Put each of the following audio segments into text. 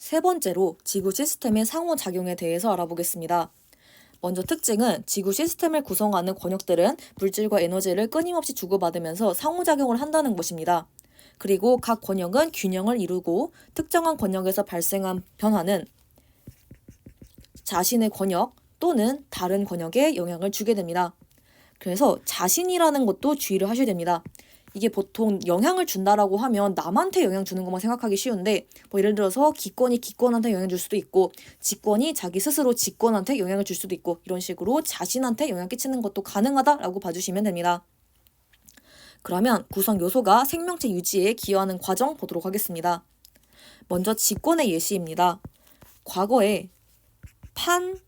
세 번째로 지구 시스템의 상호작용에 대해서 알아보겠습니다. 먼저 특징은 지구 시스템을 구성하는 권역들은 물질과 에너지를 끊임없이 주고받으면서 상호작용을 한다는 것입니다. 그리고 각 권역은 균형을 이루고 특정한 권역에서 발생한 변화는 자신의 권역 또는 다른 권역에 영향을 주게 됩니다. 그래서 자신이라는 것도 주의를 하셔야 됩니다. 이게 보통 영향을 준다라고 하면 남한테 영향 주는 것만 생각하기 쉬운데 예를 들어서 기권이 기권한테 영향 줄 수도 있고 직권이 자기 스스로 직권한테 영향을 줄 수도 있고 이런 식으로 자신한테 영향 끼치는 것도 가능하다라고 봐주시면 됩니다. 그러면 구성 요소가 생명체 유지에 기여하는 과정 보도록 하겠습니다. 먼저 직권의 예시입니다. 과거에 판,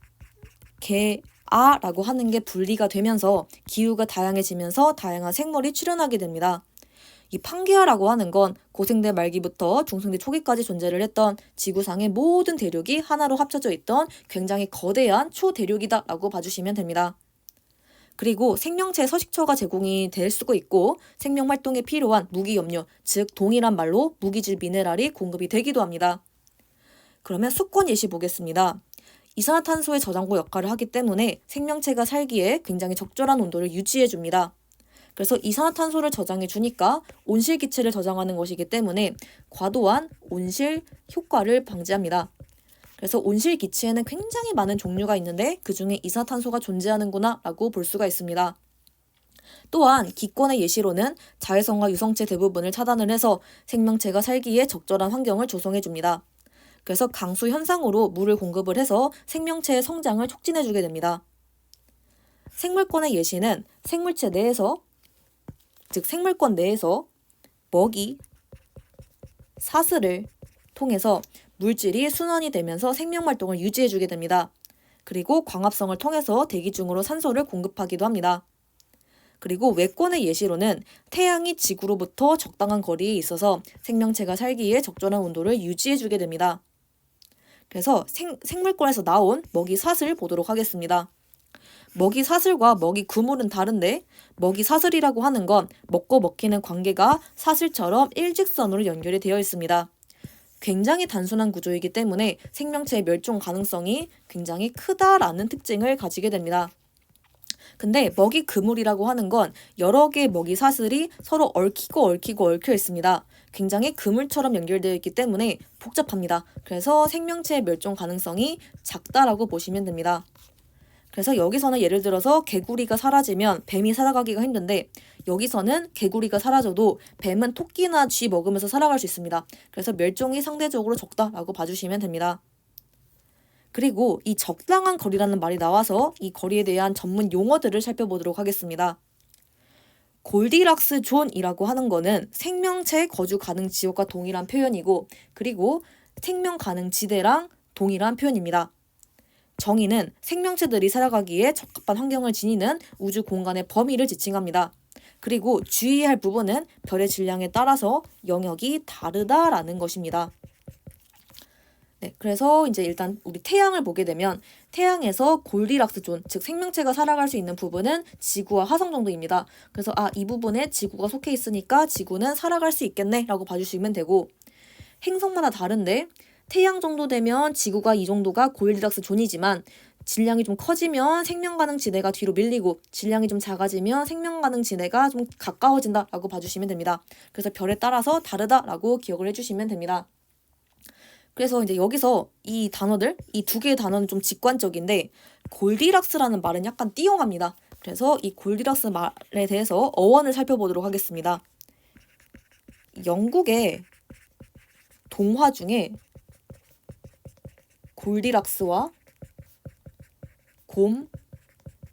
개, 아라고 하는 게 분리가 되면서 기후가 다양해지면서 다양한 생물이 출현하게 됩니다. 이 판게아라고 하는 건 고생대 말기부터 중생대 초기까지 존재를 했던 지구상의 모든 대륙이 하나로 합쳐져 있던 굉장히 거대한 초대륙이다라고 봐주시면 됩니다. 그리고 생명체의 서식처가 제공이 될 수도 있고 생명 활동에 필요한 무기염료, 즉 동일한 말로 무기질 미네랄이 공급이 되기도 합니다. 그러면 수권 예시 보겠습니다. 이산화탄소의 저장고 역할을 하기 때문에 생명체가 살기에 굉장히 적절한 온도를 유지해줍니다. 그래서 이산화탄소를 저장해주니까 온실기체를 저장하는 것이기 때문에 과도한 온실 효과를 방지합니다. 그래서 온실기체에는 굉장히 많은 종류가 있는데 그 중에 이산화탄소가 존재하는구나 라고 볼 수가 있습니다. 또한 기권의 예시로는 자외선과 유성체 대부분을 차단을 해서 생명체가 살기에 적절한 환경을 조성해줍니다. 그래서 강수 현상으로 물을 공급을 해서 생명체의 성장을 촉진해주게 됩니다. 생물권의 예시는 생물체 내에서, 즉 생물권 내에서 먹이, 사슬을 통해서 물질이 순환이 되면서 생명활동을 유지해주게 됩니다. 그리고 광합성을 통해서 대기 중으로 산소를 공급하기도 합니다. 그리고 외권의 예시로는 태양이 지구로부터 적당한 거리에 있어서 생명체가 살기에 적절한 온도를 유지해주게 됩니다. 그래서 생물권에서 나온 먹이 사슬 보도록 하겠습니다. 먹이 사슬과 먹이 그물은 다른데 먹이 사슬이라고 하는 건 먹고 먹히는 관계가 사슬처럼 일직선으로 연결이 되어 있습니다. 굉장히 단순한 구조이기 때문에 생명체의 멸종 가능성이 굉장히 크다라는 특징을 가지게 됩니다. 근데 먹이 그물이라고 하는 건 여러 개의 먹이 사슬이 서로 얽혀 있습니다. 굉장히 그물처럼 연결되어 있기 때문에 복잡합니다. 그래서 생명체의 멸종 가능성이 작다라고 보시면 됩니다. 그래서 여기서는 예를 들어서 개구리가 사라지면 뱀이 살아가기가 힘든데 여기서는 개구리가 사라져도 뱀은 토끼나 쥐 먹으면서 살아갈 수 있습니다. 그래서 멸종이 상대적으로 적다라고 봐주시면 됩니다. 그리고 이 적당한 거리라는 말이 나와서 이 거리에 대한 전문 용어들을 살펴보도록 하겠습니다. 골디락스 존이라고 하는 거는 생명체 거주 가능 지역과 동일한 표현이고 그리고 생명 가능 지대랑 동일한 표현입니다. 정의는 생명체들이 살아가기에 적합한 환경을 지니는 우주 공간의 범위를 지칭합니다. 그리고 주의해야 할 부분은 별의 질량에 따라서 영역이 다르다라는 것입니다. 네, 그래서 이제 일단 우리 태양을 보게 되면 태양에서 골디락스 존, 즉 생명체가 살아갈 수 있는 부분은 지구와 화성 정도입니다. 그래서 이 부분에 지구가 속해 있으니까 지구는 살아갈 수 있겠네 라고 봐주시면 되고 행성마다 다른데 태양 정도 되면 지구가 이 정도가 골디락스 존이지만 질량이 좀 커지면 생명 가능 지대가 뒤로 밀리고 질량이 좀 작아지면 생명 가능 지대가 좀 가까워진다라고 봐주시면 됩니다. 그래서 별에 따라서 다르다라고 기억을 해주시면 됩니다. 그래서 이제 여기서 이 단어들, 이 두 개의 단어는 좀 직관적인데 골디락스라는 말은 약간 띄어갑니다. 그래서 이 골디락스 말에 대해서 어원을 살펴보도록 하겠습니다. 영국의 동화 중에 골디락스와 곰,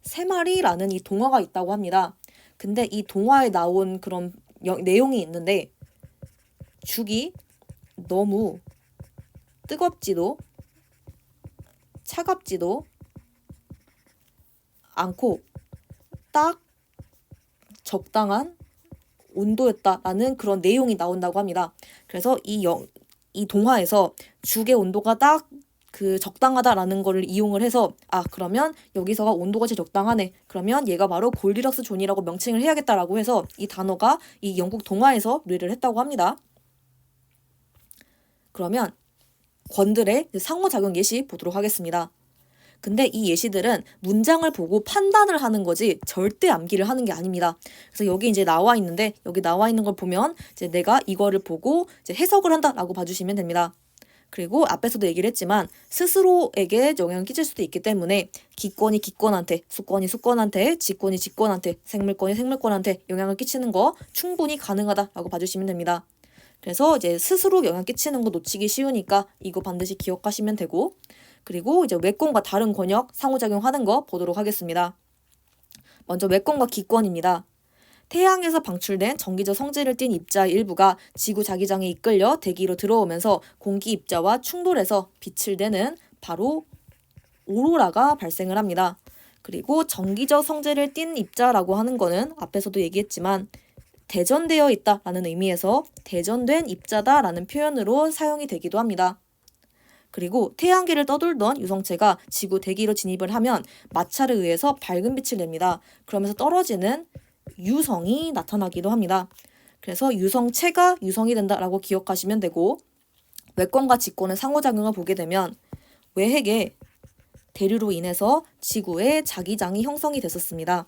세 마리라는 이 동화가 있다고 합니다. 근데 이 동화에 나온 그런 내용이 있는데 죽이 너무 뜨겁지도 차갑지도 않고 딱 적당한 온도였다라는 그런 내용이 나온다고 합니다. 그래서 이 동화에서 죽의 온도가 딱 그 적당하다라는 거를 이용을 해서 그러면 여기서가 온도가 제일 적당하네. 그러면 얘가 바로 골디락스 존이라고 명칭을 해야겠다라고 해서 이 단어가 이 영국 동화에서 유래를 했다고 합니다. 그러면 권들의 상호작용 예시 보도록 하겠습니다. 근데 이 예시들은 문장을 보고 판단을 하는 거지 절대 암기를 하는 게 아닙니다. 그래서 여기 이제 나와 있는데 여기 나와 있는 걸 보면 이제 내가 이거를 보고 이제 해석을 한다라고 봐주시면 됩니다. 그리고 앞에서도 얘기를 했지만 스스로에게 영향을 끼칠 수도 있기 때문에 기권이 기권한테, 수권이 수권한테, 직권이 직권한테, 생물권이 생물권한테 영향을 끼치는 거 충분히 가능하다라고 봐주시면 됩니다. 그래서 이제 스스로 영향 끼치는 거 놓치기 쉬우니까 이거 반드시 기억하시면 되고, 그리고 이제 외권과 다른 권역 상호작용하는 거 보도록 하겠습니다. 먼저 외권과 기권입니다. 태양에서 방출된 전기적 성질을 띤 입자의 일부가 지구 자기장에 이끌려 대기로 들어오면서 공기 입자와 충돌해서 빛을 내는 바로 오로라가 발생을 합니다. 그리고 전기적 성질을 띤 입자라고 하는 거는 앞에서도 얘기했지만 대전되어 있다라는 의미에서 대전된 입자다라는 표현으로 사용이 되기도 합니다. 그리고 태양계를 떠돌던 유성체가 지구 대기로 진입을 하면 마찰에 의해서 밝은 빛을 냅니다. 그러면서 떨어지는 유성이 나타나기도 합니다. 그래서 유성체가 유성이 된다라고 기억하시면 되고, 외권과 직권의 상호작용을 보게 되면 외핵의 대류로 인해서 지구에 자기장이 형성이 됐었습니다.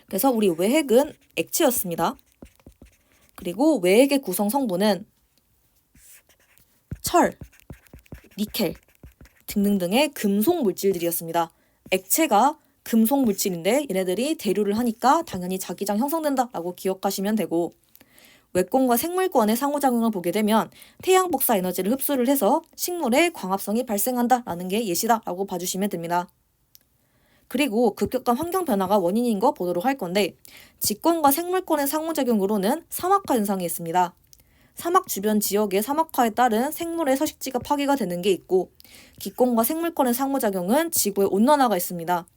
그래서 우리 외핵은 액체였습니다. 그리고 외핵의 구성 성분은 철, 니켈 등등등의 금속 물질들이었습니다. 액체가 금속 물질인데 얘네들이 대류를 하니까 당연히 자기장 형성된다라고 기억하시면 되고, 외권과 생물권의 상호작용을 보게 되면 태양 복사 에너지를 흡수를 해서 식물의 광합성이 발생한다라는 게 예시다라고 봐주시면 됩니다. 그리고 급격한 환경 변화가 원인인 거 보도록 할 건데, 직권과 생물권의 상호작용으로는 사막화 현상이 있습니다. 사막 주변 지역의 사막화에 따른 생물의 서식지가 파괴가 되는 게 있고, 기권과 생물권의 상호작용은 지구의 온난화가 있습니다.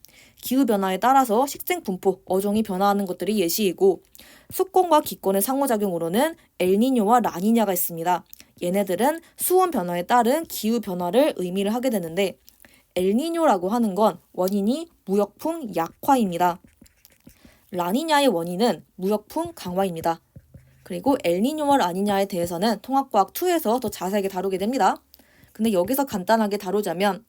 기후변화에 따라서 식생 분포, 어종이 변화하는 것들이 예시이고, 수권과 기권의 상호작용으로는 엘니뇨와 라니냐가 있습니다. 얘네들은 수온 변화에 따른 기후변화를 의미를 하게 되는데, 엘니뇨라고 하는 건 원인이 무역풍 약화입니다. 라니냐의 원인은 무역풍 강화입니다. 그리고 엘니뇨와 라니냐에 대해서는 통합과학 2에서 더 자세하게 다루게 됩니다. 근데 여기서 간단하게 다루자면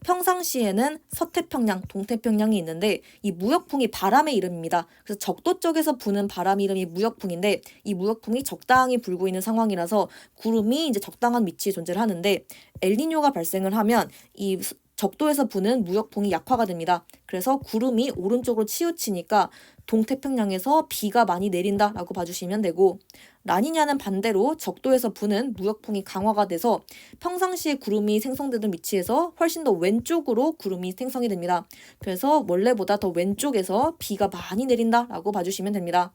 평상시에는 서태평양, 동태평양이 있는데 이 무역풍이 바람의 이름입니다. 그래서 적도 쪽에서 부는 바람 이름이 무역풍인데 이 무역풍이 적당히 불고 있는 상황이라서 구름이 이제 적당한 위치에 존재를 하는데, 엘니뇨가 발생을 하면 이 적도에서 부는 무역풍이 약화가 됩니다. 그래서 구름이 오른쪽으로 치우치니까 동태평양에서 비가 많이 내린다라고 봐주시면 되고, 라니냐는 반대로 적도에서 부는 무역풍이 강화가 돼서 평상시에 구름이 생성되던 위치에서 훨씬 더 왼쪽으로 구름이 생성이 됩니다. 그래서 원래보다 더 왼쪽에서 비가 많이 내린다라고 봐주시면 됩니다.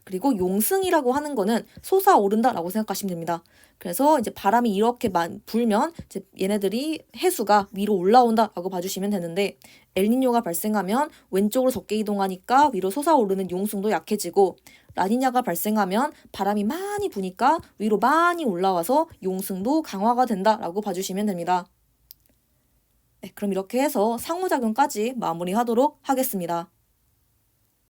그리고 용승이라고 하는 거는 솟아오른다라고 생각하시면 됩니다. 그래서 이제 바람이 이렇게 불면 이제 얘네들이 해수가 위로 올라온다라고 봐주시면 되는데, 엘니뇨가 발생하면 왼쪽으로 적게 이동하니까 위로 솟아오르는 용승도 약해지고, 라니냐가 발생하면 바람이 많이 부니까 위로 많이 올라와서 용승도 강화가 된다라고 봐주시면 됩니다. 네, 그럼 이렇게 해서 상호작용까지 마무리하도록 하겠습니다.